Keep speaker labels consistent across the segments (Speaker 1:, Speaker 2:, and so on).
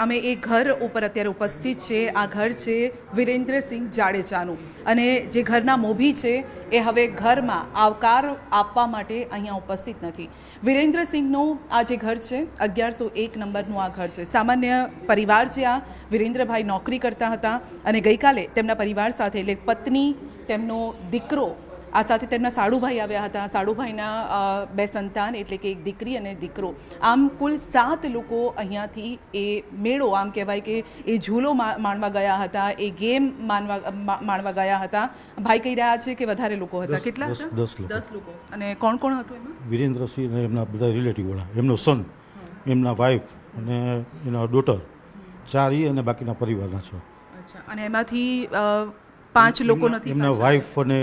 Speaker 1: અમે એ ઘર ઉપર અત્યારે ઉપસ્થિત છે। આ ઘર છે વિરેન્દ્રસિંહ જાડેજાનું અને જે ઘરના મોભી છે એ હવે ઘરમાં આવકાર આપવા માટે અહીંયા ઉપસ્થિત નથી। વિરેન્દ્રસિંહનું આ જે ઘર છે 1101 નંબરનું આ ઘર છે। સામાન્ય પરિવાર છે। આ વિરેન્દ્રભાઈ નોકરી કરતા હતા અને ગઈકાલે તેમના પરિવાર સાથે એટલે પત્ની, તેમનો દીકરો, આ સાથે તેમના સાડુભાઈ આવ્યા હતા। સાડુભાઈના બે સંતાન એટલે કે એક દીકરી અને દીકરો, આમ કુલ 7 લોકો અહીંયાથી એ મેળો આમ કહેવાય કે એ ઝૂલો માણવા ગયા હતા, એ ગેમ માણવા ગયા હતા। ભાઈ કહી રહ્યા છે કે વધારે લોકો હતા। કેટલા હતા? 10 લોકો। અને કોણ કોણ હતું એમાં?
Speaker 2: વિરેન્દ્રસિંહ અને એમના બધા રિલેટિવવાળા, એમનો સન, એમના વાઈફ અને એના ડોટર, 4 અને બાકીના પરિવારના છે।
Speaker 1: અચ્છા, અને એમાંથી 5 લોકો નથી?
Speaker 2: એમના વાઈફ અને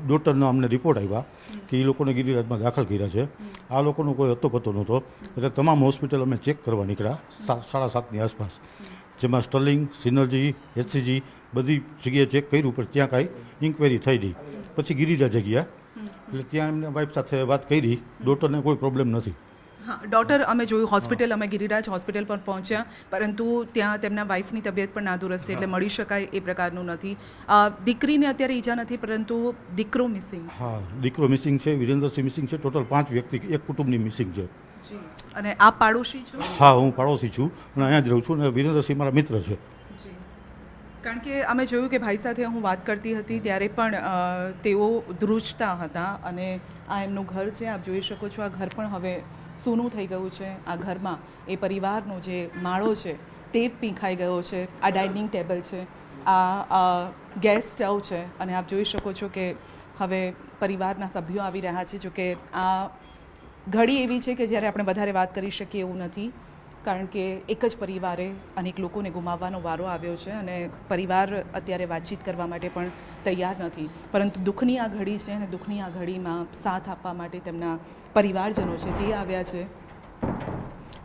Speaker 2: ડોટરના અમને રિપોર્ટ આવ્યા કે એ લોકોને ગિરિરાજમાં દાખલ કર્યા છે। આ લોકોનો કોઈ હતો પતો નહોતો, એટલે તમામ હોસ્પિટલ અમે ચેક કરવા નીકળ્યા 7:30ની આસપાસ, જેમાં સ્ટર્લિંગ, સિનર્જી, HCG બધી જગ્યાએ ચેક કર્યું, પણ ત્યાં કાંઈ ઇન્ક્વાયરી થઈ નહીં। પછી ગિરિરાજ ગયા, એટલે ત્યાં એમને વાઈફ સાથે વાત કરી, ડોટરને કોઈ પ્રોબ્લેમ નથી।
Speaker 1: હા, ડોટર અમે જોયું હોસ્પિટલ, અમે ગિરિરાજ હોસ્પિટલ પર પહોંચ્યા, પરંતુ ત્યાં તેમના વાઈફની તબિયત પણ નાદુરસ્ત છે, એટલે મળી શકાય એ પ્રકારનું નથી। દીકરીને અત્યારે ઈજા નથી, પરંતુ દીકરો મિસિંગ।
Speaker 2: હા, દીકરો મિસિંગ છે, વિરેન્દ્રસિંહ મિસિંગ છે। ટોટલ 5 વ્યક્તિ એક કુટુંબની મિસિંગ છે।
Speaker 1: અને આપ પાડોશી છો?
Speaker 2: હા, હું પાડોશી છું અને અહીંયા જ રહું છું, અને વિરેન્દ્રસિંહ મારા મિત્ર છે।
Speaker 1: કારણ કે અમે જોયું કે ભાઈ સાથે હું વાત કરતી હતી ત્યારે પણ તેઓ ધ્રુજતા હતા, અને આ એમનું ઘર છે, આપ જોઈ શકો છો। આ ઘર પણ હવે સૂનું થઈ ગયું છે। આ ઘરમાં એ પરિવારનો જે માળો છે તે પીંખાઈ ગયો છે। આ ડાઇનિંગ ટેબલ છે, આ ગેસ સ્ટવ છે, અને આપ જોઈ શકો છો કે હવે પરિવારના સભ્યો આવી રહ્યા છે। જોકે આ ઘડી એવી છે કે જ્યારે આપણે વધારે વાત કરી શકીએ એવું નથી, કારણ કે એક જ પરિવારે અનેક લોકોને ગુમાવવાનો વારો આવ્યો છે, અને પરિવાર અત્યારે વાતચીત કરવા માટે પણ તૈયાર નથી। પરંતુ દુઃખની આ ઘડી છે, અને દુઃખની આ ઘડીમાં સાથ આપવા માટે તેમના પરિવારજનો છે તે આવ્યા છે।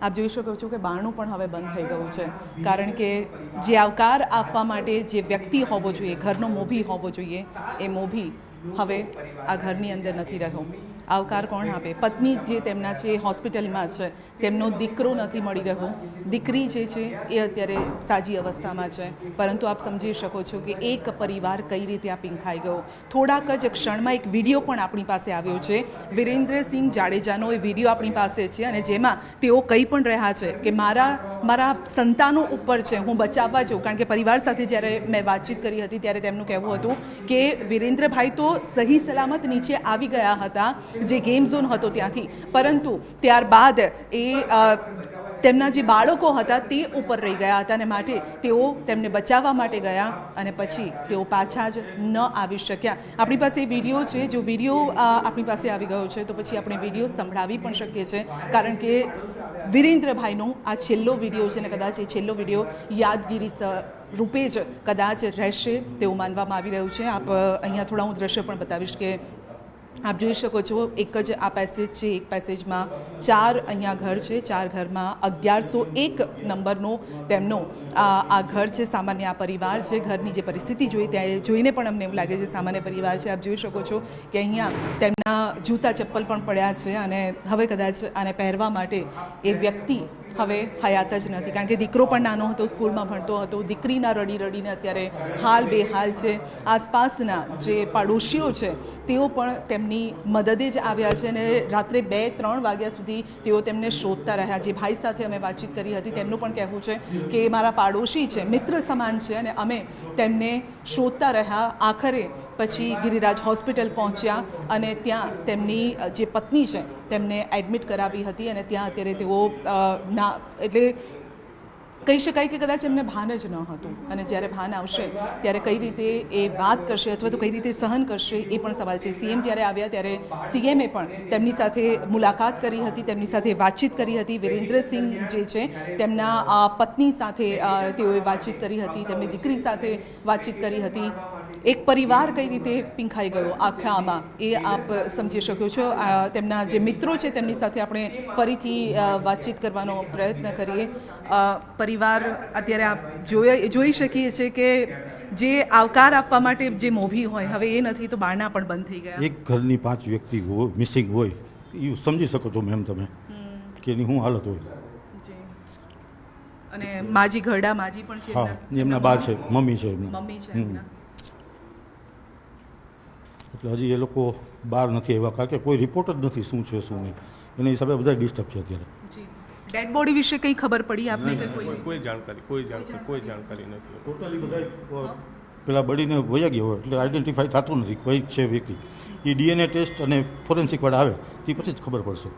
Speaker 1: આપ જોઈ શકો છો કે બારણું પણ હવે બંધ થઈ ગયું છે, કારણ કે જે આવકાર આપવા માટે જે વ્યક્તિ હોવો જોઈએ, ઘરનો મોભી હોવો જોઈએ, એ મોભી હવે આ ઘરની અંદર નથી રહ્યો। આવકાર કોણ આપે? પત્ની જે તેમના છે હોસ્પિટલમાં છે, તેમનો દીકરો નથી મળી રહ્યો, દીકરી જે છે એ અત્યારે સાજી અવસ્થામાં છે, પરંતુ આપ સમજી શકો છો કે એક પરિવાર કઈ રીતે આ પીંખાઈ ગયો। થોડાક જ ક્ષણમાં એક વિડીયો પણ આપણી પાસે આવ્યો છે, વિરેન્દ્રસિંહ જાડેજાનો એ વિડીયો આપણી પાસે છે, અને જેમાં તેઓ કહી પણ રહ્યા છે કે મારા સંતાનો ઉપર છે, હું બચાવવા જાઉં। કારણ કે પરિવાર સાથે જ્યારે મેં વાતચીત કરી હતી ત્યારે તેમનું કહેવું હતું કે વિરેન્દ્રભાઈ તો સહી સલામત નીચે આવી ગયા હતા જે ગેમ ઝોન હતો ત્યાંથી, પરંતુ ત્યારબાદ એ તેમના જે બાળકો હતા તે ઉપર રહી ગયા હતા, અને માટે તેઓ તેમને બચાવવા માટે ગયા, અને પછી તેઓ પાછા જ ન આવી શક્યા। આપણી પાસે વિડીયો છે, જો વિડીયો આપણી પાસે આવી ગયો છે તો પછી આપણે વિડીયો સંભળાવી પણ શકીએ છીએ, કારણ કે વિરેન્દ્રભાઈનો આ છેલ્લો વિડીયો છે, ને કદાચ એ છેલ્લો વિડીયો યાદગીરી રૂપે જ કદાચ રહેશે તેવું માનવામાં આવી રહ્યું છે। આપ અહીંયા થોડા હું દ્રશ્ય પણ બતાવીશ કે આપ જોઈ શકો છો, એક જ આ પેસેજ છે, એક પેસેજમાં 4 અહીંયા ઘર છે, 4 ઘરમાં 1101 નંબરનું તેમનો આ ઘર છે। સામાન્ય આ પરિવાર છે, ઘરની જે પરિસ્થિતિ જોઈને પણ અમને એવું લાગે છે સામાન્ય પરિવાર છે। આપ જોઈ શકો છો કે અહીંયા તેમના જૂતા ચપ્પલ પણ પડ્યા છે, અને હવે કદાચ આને પહેરવા માટે એ વ્યક્તિ હવે હયાત જ નથી, કારણ કે દીકરો પણ નાનો હતો, સ્કૂલમાં ભણતો હતો, દીકરીના રડીને અત્યારે હાલ બેહાલ છે। આસપાસના જે પાડોશીઓ છે તેઓ પણ તેમની મદદે જ આવ્યા છે, અને રાત્રે 2-3 વાગ્યા સુધી તેઓ તેમને શોધતા રહ્યા। જે ભાઈ સાથે અમે વાતચીત કરી હતી તેમનું પણ કહેવું છે કે મારા પાડોશી છે, મિત્ર સમાન છે, અને અમે તેમને શોધતા રહ્યા। આખરે પછી ગિરિરાજ હોસ્પિટલ પહોંચ્યા, અને ત્યાં તેમની જે પત્ની છે તેમને એડમિટ કરાવી હતી, અને ત્યાં અત્યારે તેઓ એટલે કહી શકાય કે કદાચ એમને ભાન જ ન હતું, અને જ્યારે ભાન આવશે ત્યારે કઈ રીતે એ વાત કરશે અથવા તો કઈ રીતે સહન કરશે એ પણ સવાલ છે। CM જ્યારે આવ્યા ત્યારે CMએ પણ તેમની સાથે મુલાકાત કરી હતી, તેમની સાથે વાતચીત કરી હતી। વિરેન્દ્રસિંહ જે છે તેમના પત્ની સાથે તેઓએ વાતચીત કરી હતી, તેમની દીકરી સાથે વાતચીત કરી હતી। એક પરિવાર કઈ રીતે પીંખાઈ ગયો આખા આમાં એ આપ સમજી શકો છો। તેમના જે મિત્રો છે તેમની સાથે આપણે ફરીથી વાતચીત કરવાનો પ્રયત્ન કરીએ। પરિવાર અત્યારે આપ જોઈ શકીએ છીએ કે જે આવકાર આપવા માટે જે મોભી હોય હવે એ નથી, તો બારણા પણ બંધ થઈ ગયા।
Speaker 2: એક ઘરની 5 વ્યક્તિ હોય મિસિંગ હોય, એ સમજી શકો છો મેમ તમે કે એની શું હાલત હોય।
Speaker 1: અને માજી ઘરડા માજી પણ છે
Speaker 2: હા એમના બા છે, મમ્મી છે એમના.
Speaker 1: મમ્મી છે
Speaker 2: હમ.
Speaker 1: એમના.
Speaker 2: એટલે હજી એ લોકો બહાર નથી આવ્યા કારણ કે કોઈ રિપોર્ટ જ નથી શું છે શું નહીં. એના હિસાબે બધા ડિસ્ટર્બ છે અત્યારે.
Speaker 1: જી ડેડ બોડી વિશે કંઈ ખબર પડી આપને કે કોઈ
Speaker 3: કોઈ જાણકારી નથી.
Speaker 2: ટોટલી બધા પેલા બળીને વયા ગયો હોય એટલે આઈડેન્ટિફાઈ થતું નથી કોઈ છે વ્યક્તિ. એ ડીએનએ ટેસ્ટ અને ફોરેન્સિક વાળા આવે તે પછી જ ખબર પડશે.